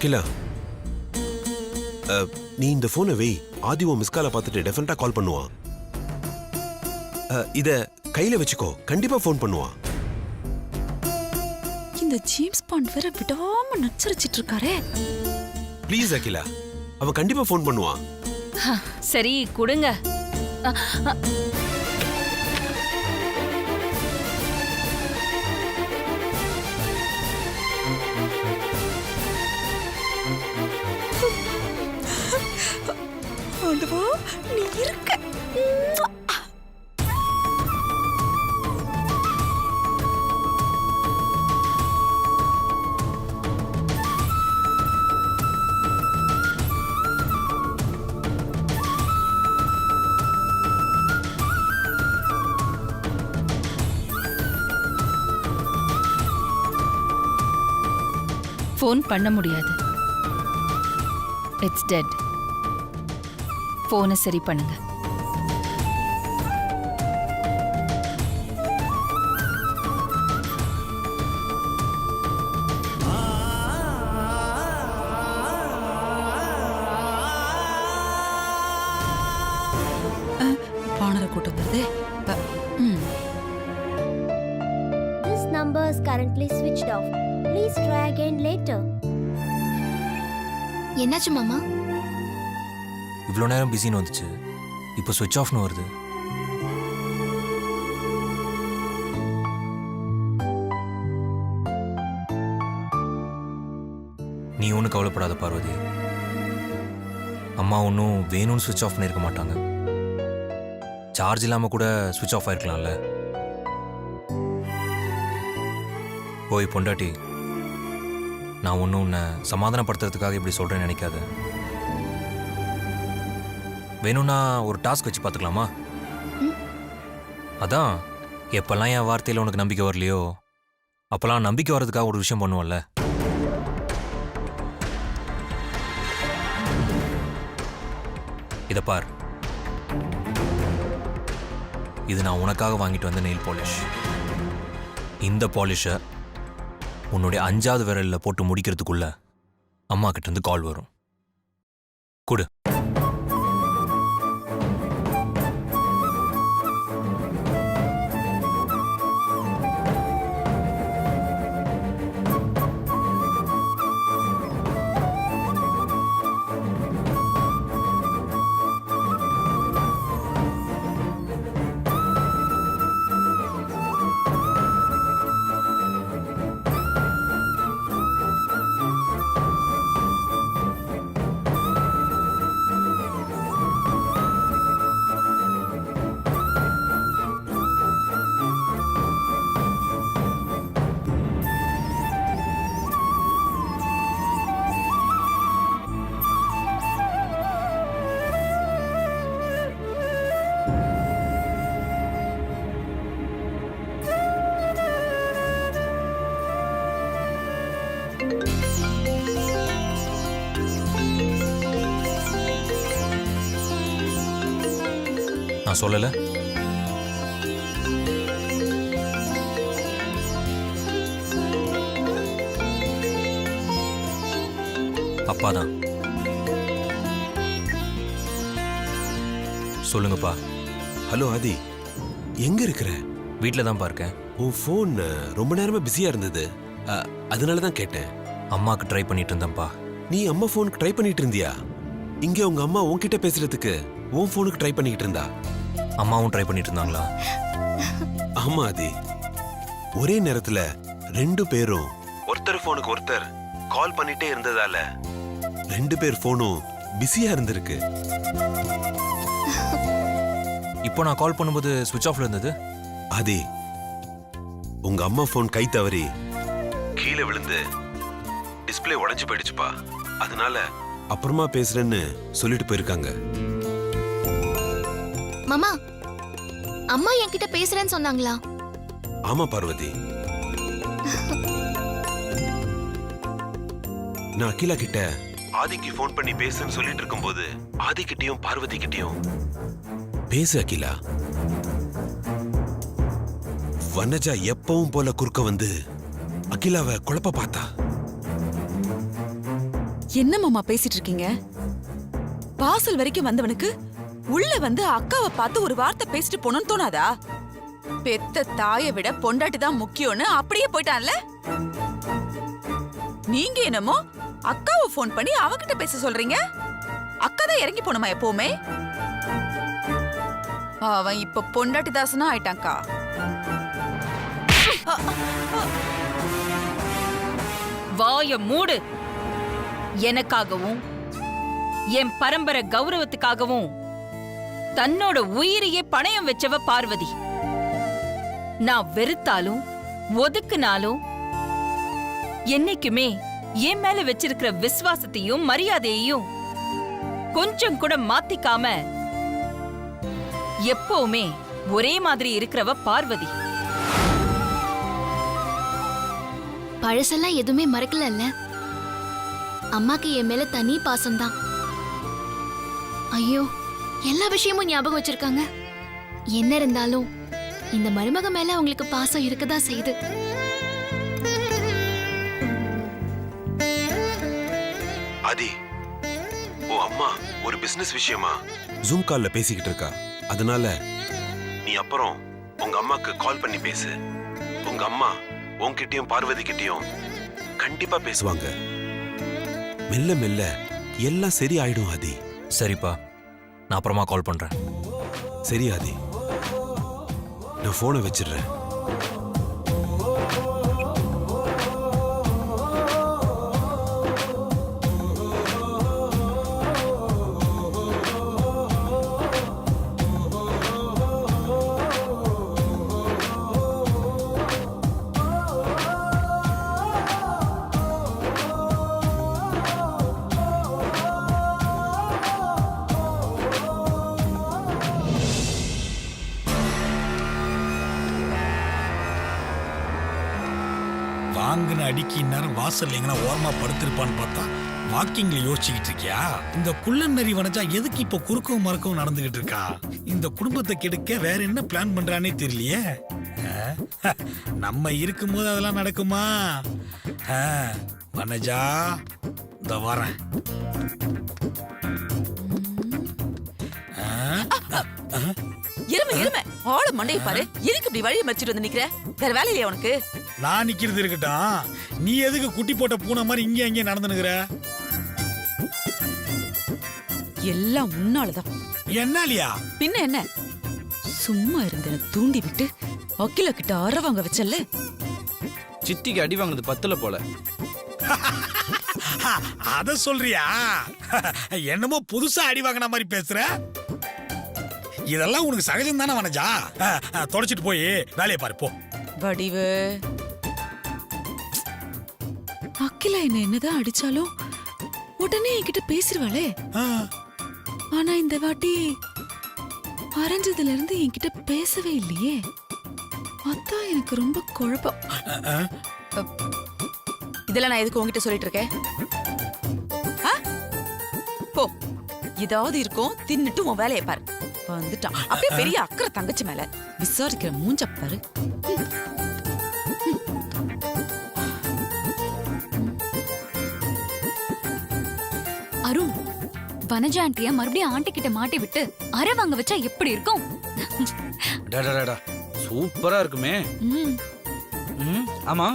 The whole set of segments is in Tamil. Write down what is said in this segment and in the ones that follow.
அகிலா, நீ இந்த போனை வை. ஆதி உன் மிஸ்கால பார்த்துட்டு டெஃபினட்டா கால் பண்ணுவான். இத கையில வச்சுக்கோ, கண்டிப்பா ஃபோன் பண்ணுவான். இந்த ஜேம்ஸ் பாண்ட் வேற விடாம நச்சரிச்சிட்டு இருக்காரே. ப்ளீஸ் அகிலா, அவன் கண்டிப்பா ஃபோன் பண்ணுவான். சரி கொடுங்க. ஆண்டவா, நீ இருக்க. ஃபோன் பண்ண முடியாது. It's dead. ஃபோனை சரி பண்ணுங்க. பானரை கூட்டம் வருதே. This number is currently switched off. Please try again later. என்னாச்சு மாமா? இவ்வளோ நேரம் பிஸின்னு வந்துச்சு, இப்போ சுவிட்ச் ஆஃப்னு வருது. நீ ஒன்றும் கவலைப்படாத பார்வதி. அம்மா ஒன்றும் வேணும்னு சுவிட்ச் ஆஃப் பண்ணியிருக்க மாட்டாங்க. சார்ஜ் இல்லாமல் கூட சுவிட்ச் ஆஃப் ஆயிருக்கலாம்ல. ஓய் பொண்டாட்டி, நான் ஒன்றும் உன்னை சமாதானப்படுத்துறதுக்காக இப்படி சொல்கிறேன்னு நினைக்காத. வேணும்னா ஒரு டாஸ்க் வச்சு பார்த்துக்கலாமா? அதான், எப்பெல்லாம் என் வார்த்தையில் உனக்கு நம்பிக்கை வரலையோ அப்போல்லாம் நம்பிக்கை வர்றதுக்காக ஒரு விஷயம் பண்ணுவோம்ல. இதை பார், இது நான் உனக்காக வாங்கிட்டு வந்த நெயில் பாலிஷ். இந்த பாலிஷை உன்னுடைய 5வது விரலில் போட்டு முடிக்கிறதுக்குள்ள அம்மா கிட்ட இருந்து கால் வரும். கொடு. நான் சொல்லல? அப்பாதான். சொல்லுங்கப்பா. ஹலோ ஆதி, எங்க இருக்கிற? வீட்டில் தான் இருக்கேன். உன் ஃபோன் ரொம்ப நேரமா பிஸியா இருந்தது, அதனால தான் கேட்டேன். அம்மாவுக்கு ட்ரை பண்ணிட்டு இருந்தேன்ப்பா. நீ அம்மா ஃபோனுக்கு ட்ரை பண்ணிட்டு இருந்தியா? இங்க உங்க அம்மா உன்கிட்ட பேசுறதுக்கு உன் ஃபோனுக்கு ட்ரை பண்ணிட்டு இருந்தா? அம்மாவும் ட்ரை பண்ணிட்டு இருந்தாங்களா? ஆமா ஆதி, ஒரே நேரத்துல 2 பேரும் ஒருத்தர் ஃபோனுக்கு ஒருத்தர் கால் பண்ணிட்டே இருந்ததால 2 பேர் ஃபோனும் பிஸியா இருந்திருக்கு. இப்போ நான் கால் பண்ணும்போது சுவிட்ச் ஆஃப்ல இருந்தது. ஆதி, உங்க அம்மா ஃபோன் கை தவறி கீழே விழுந்து டிஸ்பிளே உடைஞ்சு போயிடுச்சுப்பா. அதனால அப்புறமா பேசுறேன்னு சொல்லிட்டு போயிருக்காங்க. மாமா, அம்மா என்கிட்ட பேசுறேன்னு சொன்னாங்களா? ஆமா பார்வதி, நான் அகிலா கிட்ட ஆதிக்கு ஃபோன் பண்ணி பேசுன்னு சொல்லிட்டு இருக்கும்போது ஆதி கிட்டயும் பார்வதி கிட்டயும் பேசு அகிலா. வனஜா எப்பவும் போல குறுக்க வந்து அகிலாவை குழப்ப பார்த்தா. என்ன மாமா பேசிட்டு இருக்கீங்க? வாசல் வரைக்கும் வந்தவனுக்கு உள்ள வந்து அக்காவை பார்த்து ஒரு வார்த்தை பேசிட்டு போனோம்னு தோணாதா? பெத்த தாயை விட பொண்டாட்டி தான் முக்கியம்னு அப்படியே போயிட்டான்ல. நீங்க என்னமோ அக்காவை ஃபோன் பண்ணி அவகிட்ட பேச சொல்றீங்க. அக்கா தான் இறங்கி போணுமா எப்பவுமே? அவன் இப்ப பொண்டாட்டி தாசனா ஆயிட்டான்க்கா. வாய மூடு. எனக்காகவும் என் பரம்பரை கௌரவத்துக்காகவும் தன்னோட உயிரையே பணயம் வச்சவ பார்வதி. நான் வெறுத்தாலும் ஒதுக்குனாலும் என்னைக்குமே என் மேல வச்சிருக்கிற விசுவாசத்தையும் மரியாதையையும் கொஞ்சம் கூட மாத்திக்காம எப்பவுமே ஒரே மாதிரி இருக்கிறவ பார்வதி. பழசெல்லாம் எதுவுமே மறக்கலல்ல. அம்மாக்கு என் மேல தனி பாசம்தான். ஐயோ, எல்லா விஷயமும் ஞாபகம் வச்சிருக்காங்க. என்ன இருந்தாலும் இந்த மருமக மேல அவங்களுக்கு பாசம் இருக்கதா செய்யுது. ஆதி, ஓ அம்மா ஒரு பிசினஸ் விஷயமா ஜூம் கால்ல பேசிக்கிட்டு இருக்கா. அதனால நீ அப்புறம் உங்க அம்மாக்கு கால் பண்ணி பேசு. உங்க அம்மா உன்கிட்டயும் பார்வதி கிட்டயும் கண்டிப்பா பேசுவாங்க. மெல்ல மெல்ல எல்லாம் சரி ஆயிடும் ஆதி. சரிப்பா, நான் அப்புறமா கால் பண்றேன். சரி ஆதி, நான் போனை வச்சிடுறேன். வாங்கின அடிக்கு இந்நேரம் வாசல் எங்கன்னா ஓரமா படுத்திருப்பான்னு பார்த்தா வாக்கிங்ல யோசிச்சுக்கிட்டு இருக்கியா? இந்த குள்ளன் நரி வனஜா எதுக்கு இப்ப குறுக்கவும் மறக்கவும் நடந்துகிட்டு இருக்கா? இந்த குடும்பத்தை கெடுக்க வேற என்ன பிளான் பண்றானே தெரியலையே. நம்ம இருக்கும்போது அதெல்லாம் நடக்குமா? வனஜா, இந்த வரேன். இரும ஆள மண்டைய பாரு. எதுக்கு இப்படி வழியை மறைச்சிட்டு வந்து நிக்கிற? வேற வேலை இல்லையா உனக்கு? நான் நிக்கிறது இருக்கட்டும், நீ எதுக்கு குட்டி போட்ட பூனை மாதிரி இங்கே அங்கே நடந்துனுக்குற? எல்லாம் உன்னாலதான். என்னாலியா? பின்ன என்ன? சும்மா இருந்த தூண்டி விட்டு அகில கிட்ட அற வாங்க வச்சல்ல. சித்திக்கு அடி வாங்கினது பத்தல போல. அத சொல்றியா? என்னமோ புதுசா அடி வாங்கின மாதிரி பேசுற. இதெல்லாம் உனக்கு சகஜம் தானே வனஜா? தொடச்சிட்டு போய் வேலையை பாரு போ. வடிவு, அகிலா என்னதான் அடிச்சாலும் உடனே என்கிட்ட பேசிருவாளே. ஆனா இந்த வாட்டி அரைஞ்சதுல இருந்து என்கிட்ட பேசவே இல்லையே. அதான் எனக்கு ரொம்ப குழப்பம். இதெல்லாம் நான் எதுக்கு உங்ககிட்ட சொல்லிட்டு இருக்கேன்? போ, ஏதாவது இருக்கும் தின்னுட்டு உன் வேலையை பாரு. வந்துட்டான் அப்படியே பெரிய அக்கறை தங்கச்சி மேல விசாரிக்கிற மூஞ்ச பாரு. அருண், வனஜா ஆண்டிய மறுபடியும் ஆண்டி கிட்ட மாட்டி விட்டு அரை வாங்க வச்சா எப்படி இருக்கும்? சூப்பரா இருக்குமே. ஆமா,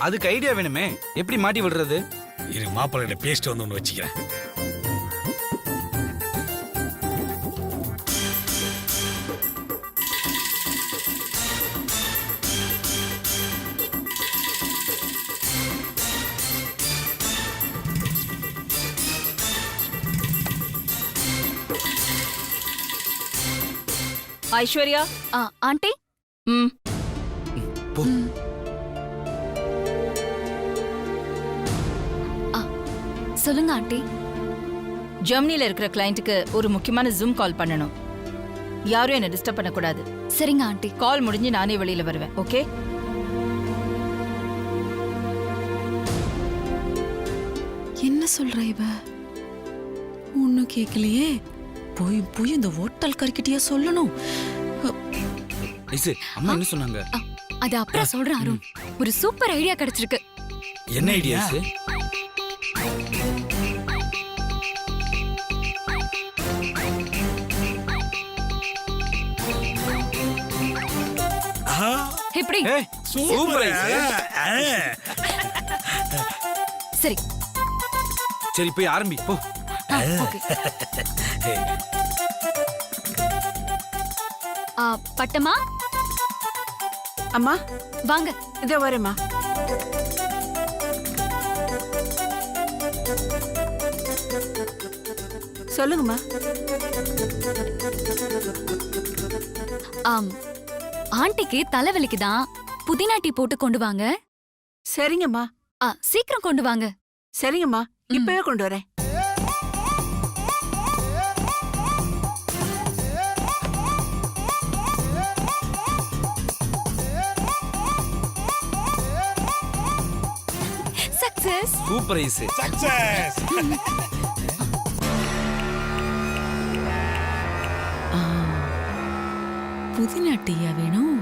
அதுக்கு ஐடியா வேணுமே. எப்படி மாட்டி விடுறது? இரு, மாப்பிள்ளை பேஸ்ட் வந்து ஒன்று வச்சுக்கிறேன். ஐஸ்வர்யா. ஆண்டி. போ. சொல்லுங்க ஆண்டி. ஜெர்மனில இருக்கிற கிளையண்ட்டுக்கு ஒரு முக்கியமான ஜூம் கால் பண்ணணும். யாரும் என்ன டிஸ்டர்ப் பண்ணக்கூடாது. சரிங்க ஆண்டி. கால் முடிஞ்சு நானே வெளியில வருவேன். ஓகே? என்ன சொல்ற இவ? ஒன்னும் கேட்கலையே. போய் போய் இந்த ஓட்டல் கறிக்கிட்டியா சொல்லணும். அம்மா என்ன சொன்னாங்க? அது அப்புறம் சொல்றேன் அருண். ஒரு சூப்பர் ஐடியா கிடைச்சிருக்கு. என்ன ஐடியா? ஆஹா எப்படி ஏய் சூப்பர் சரி சரி போய் ஆரம்பி போ. ஓகே பட்டமா அம்மா வாங்க இதோ வரேம்மா. சொல்லுங்கம்மா. ஆண்டிக்கு தலைவலிக்கு தான் புதினா டீ போட்டு கொண்டு வாங்க. சரிங்கம்மா சீக்கிரம் கொண்டு வாங்க. சரிங்கம்மா இப்பவே கொண்டு வரேன். சக்சஸ். Super ice. சக்சஸ் புதினா டீயா வேணும்?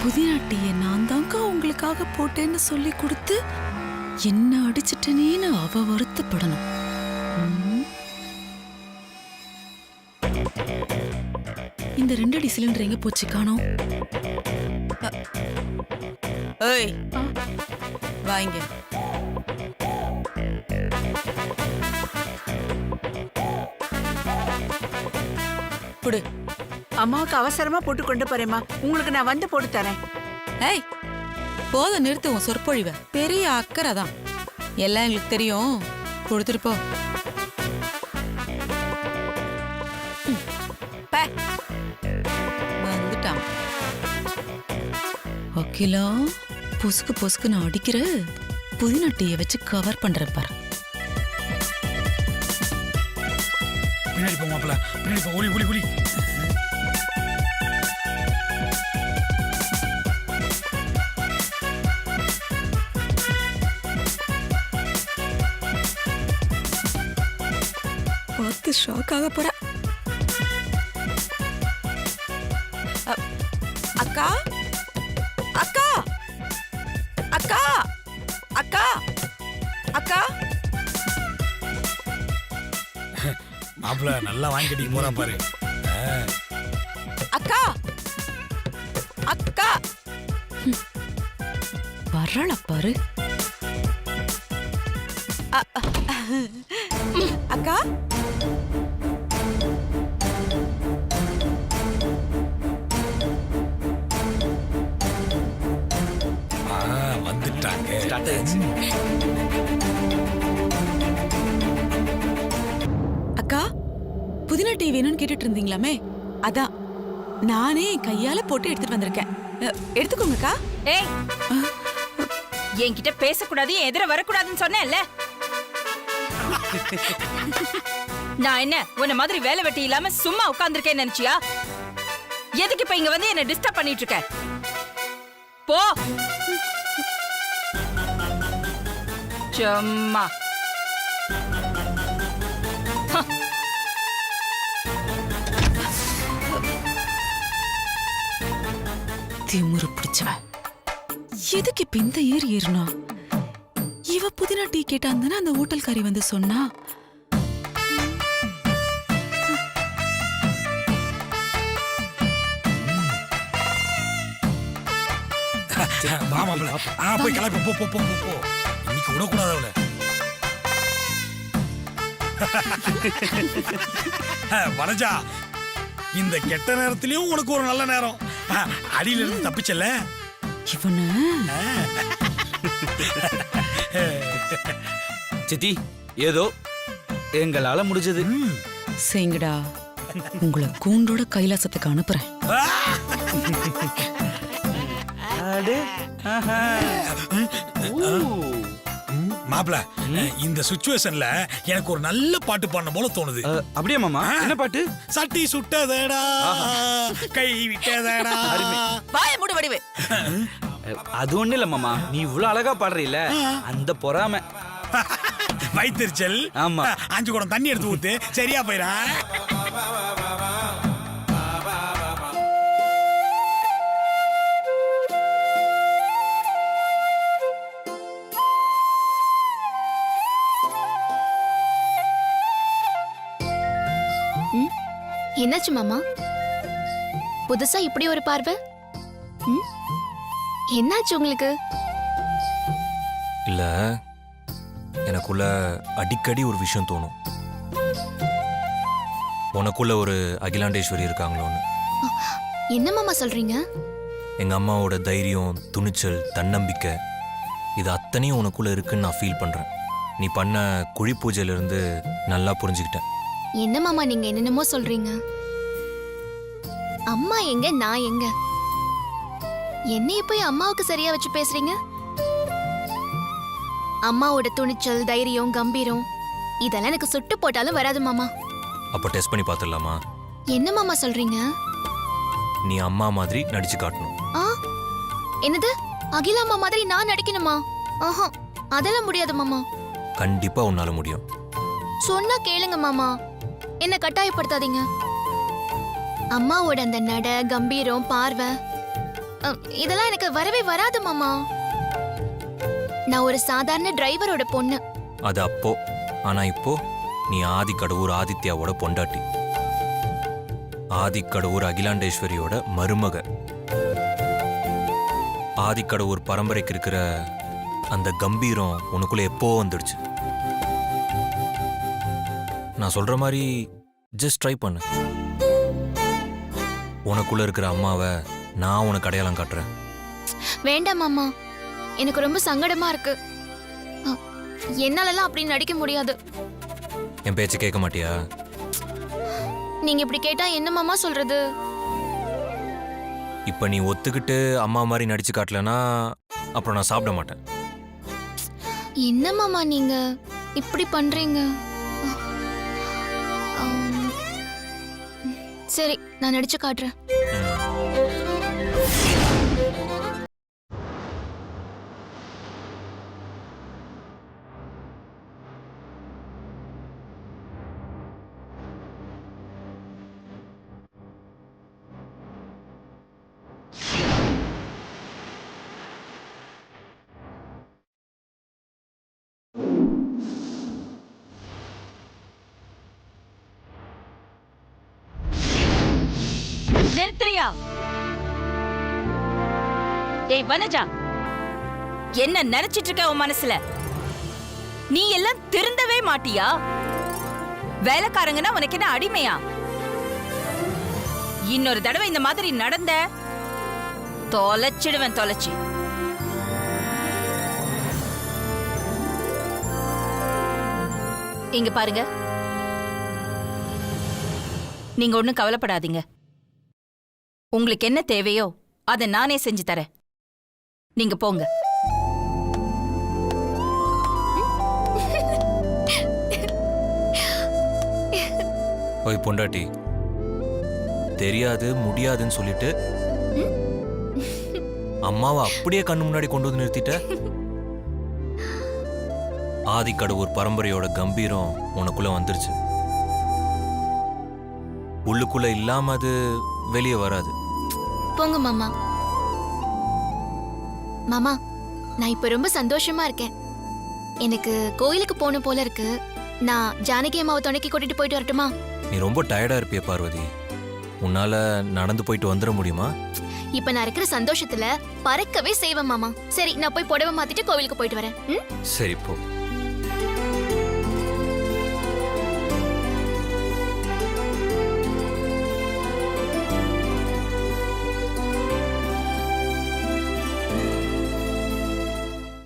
புதினா டீயை நான் தாங்க உங்களுக்காக போட்டேன்னு சொல்லி கொடுத்து என்ன அடிச்சிட்டனேன்னு அவ வருத்தப்படணும். இந்த 2 அடி சிலிண்டர் எங்க போச்சு காணோம்? ஏய் வாங்க. குடு. அம்மாவுக்கு அவசரமா போட்டு கொண்டு போறேம்மா. உங்களுக்கு நான் வந்து போட்டு தரேன். ஏய் போத நிறுத்து உன் சொற்பொழிவ. பெரிய அக்கறை தான். எல்லாம் எங்களுக்கு தெரியும். கொடுத்துட்டு போ. வந்துட்டான். அகிலா பொசுக்கு பொசுக்கு நான் அடிக்கிற புதினா டீயை வச்சு கவர் பண்றேன் பாரு. பின்னாடி போ மாப்பிள்ள, பின்னாடி போ. ஒளி ஒளி ஒளி. பார்த்து ஷாக் ஆக போற. அக்கா அக்கா அக்கா அக்கா அக்கா. மாப்பிள்ள நல்லா வாங்கி கட்டிக்கு போறா பாரு. அக்கா அக்கா வரல பாரு. அக்கா வந்துட்டாங்க. ஸ்டார்ட் ஆயிடுச்சு. அக்கா புதினா டீ வேணும்னு கேட்டுட்டு இருந்தீங்களாமே, அதான் நானே என் கையால போட்டு எடுத்துட்டு வந்திருக்கேன். எடுத்துக்கோங்கக்கா. ஏய் என்கிட்ட பேசக்கூடாது, எதிர வரக்கூடாதுன்னு சொன்னேன்ல. நான் என்ன உன்ன மாதிரி வேலை வெட்டி இல்லாம சும்மா உட்கார்ந்திருக்கேன்னு நினைச்சியா? எதுக்கு இப்ப இங்க வந்து என்ன டிஸ்டர்ப் பண்ணிட்டு இருக்க? போ. சும்மா திமுரு பிடிச்சவன். எதுக்கு இப்ப இந்த ஏறினா? இவ புதினா டீ கேட்டாந்தானே அந்த ஹோட்டல்காரி வந்து சொன்னா. வா மாப்பிள்ள. போய் கிளம்பி போ போ போ போ போ. இன்னைக்கு விடக்கூடாது அவளை. வனஜா, இந்த கெட்ட நேரத்திலயும் உனக்கு ஒரு நல்ல நேரம். அடியில இருந்து தப்பிச்சல. இவன சித்தி ஏதோ எங்களால முடிஞ்சது. செய்யுங்கடா. உங்களை கூண்டோட கைலாசத்துக்கு அனுப்புறேன். மாப்பிள்ள, இந்த சிச்சுவேஷன்ல எனக்கு ஒரு நல்ல பாட்டு பாடணும் போல தோணுது. அப்படியே மாமா, என்ன பாட்டு? சட்டி சுட்டதடா கை விட்டதடா. வாய மூடு வடிவே. அது ஒண்ணு இல்ல மாமா, நீ இவ்வளவு அழகா பாடுறீல, அந்த பொறாம. வைத்தறிச்சல். ஆமா. 5 குடம் தண்ணி எடுத்து ஊத்து, சரியா போயிரா. என்னாச்சு மாமா? புதுசா இப்படி ஒரு பார்வை? என்னாச்சு உங்களுக்கு? இல்ல எனக்குள்ள அடிக்கடி ஒரு விஷயம் தோணும். உனக்குள்ள ஒரு அகிலாண்டேஸ்வரி இருக்காங்களோன்னு. என்ன மாமா சொல்றீங்க? எங்க அம்மாவோட தைரியம், துணிச்சல், தன்னம்பிக்கை இது அத்தனையும் உனக்குள்ள இருக்குன்னு நான் ஃபீல் பண்றேன். நீ பண்ண குழி பூஜையில இருந்து நல்லா புரிஞ்சுக்கிட்டேன். என்ன மாமா நீங்க என்னென்னமோ சொல்றீங்க? அம்மா எங்க, நான் எங்க? என்னைய போய் அம்மாவுக்கு சரியா வச்சு பேசுறீங்க? அம்மாவோட துணிச்சல், தைரியம், கம்பீரம் இதெல்லாம் எனக்கு சுட்டு போட்டாலும் வராது மாமா. அப்ப டெஸ்ட் பண்ணி பார்த்துடலாமா? என்ன மாமா சொல்றீங்க? நீ அம்மா மாதிரி நடிச்சு காட்டணும். ஆ, என்னது? அகிலா அம்மா மாதிரி நான் நடிக்கணுமா? ஆஹா, அதெல்லாம் முடியாது மாமா. கண்டிப்பா உன்னால முடியும். சொன்னா கேளுங்க மாமா, என்ன கட்டாயப்படுத்தாதீங்க. அம்மாவோட அந்த நட, கம்பீரம், பார்வை இதெல்லாம் எனக்கு வரவே வராது மாமா. நான் ஒரு சாதாரண டிரைவரோட பொண்ணு. அது அப்போ. ஆனா இப்போ நீ ஆதிக்கடவுர் ஆதித்யாவோட பொண்டாட்டி, ஆதிக்கடவுர் அகிலாண்டேஸ்வரியோட மருமக. ஆதிக்கடவுர் பரம்பரைக்கு இருக்கிற அந்த கம்பீரம் உனக்குள்ள எப்போ வந்துடுச்சு. நான் சொல்ற மாதிரி ஜஸ்ட் ட்ரை பண்ணு. உனக்குள்ள இருக்கிற அம்மாவை நான் உனக்கு அடையாளம் காட்டுறேன். வேண்டாம் மாமா, எனக்கு ரொம்ப சங்கடமா இருக்கு. என்னாலலாம் அப்படி நடிக்க முடியாது. என் பேச்சு கேட்க மாட்டியா? நீங்க இப்படி கேட்டா என்ன மாமா சொல்றது? இப்ப நீ ஒத்துக்கிட்டு அம்மா மாதிரி நடிச்சு காட்டலனா அப்புறம் நான் சாப்பிட மாட்டேன். என்ன மாமா நீங்க இப்படி பண்றீங்க? சரி, நான் நடிச்சு காட்டுறேன். நிறுத்துறியா? ஏய் வனஜா, என்ன நினைச்சிட்டு இருக்க உன் மனசுல? நீ எல்லாம் திருந்தவே மாட்டியா? வேலைக்காரங்கன்னா உனக்கு என்ன அடிமையா? இன்னொரு தடவை இந்த மாதிரி நடந்த தொலைச்சிடுவேன், தொலைச்சி. இங்க பாருங்க, நீங்க ஒண்ணும் கவலைப்படாதீங்க. உங்களுக்கு என்ன தேவையோ அதை நானே செஞ்சு தரேன். நீங்க போங்க. ஓய் பொண்டாட்டி, தெரியாது முடியாதுன்னு சொல்லிட்டு அம்மாவை அப்படியே கண்ணு முன்னாடி கொண்டு வந்து நிறுத்திட்ட. ஆதிக்கடவுர் பரம்பரையோட கம்பீரம் உனக்குள்ள வந்துருச்சு. உள்ளுக்குள்ள இல்லாம அது வெளியே வராது. போங்க மாமா. மாமா, நான் இப்ப ரொம்ப சந்தோஷமா இருக்கேன். எனக்கு கோயிலுக்கு போன போல இருக்கு. நான் ஜானகி அம்மாவை துணைக்கு கூட்டிட்டு போயிட்டு வரட்டுமா? நீ ரொம்ப டயர்டா இருப்பிய பார்வதி. உன்னால நடந்து போயிட்டு வந்துட முடியுமா? இப்ப நான் இருக்கிற சந்தோஷத்துல பறக்கவே செய்வேன் மாமா. சரி, நான் போய் புடவை மாத்திட்டு கோவிலுக்கு போயிட்டு வரேன். சரி போ.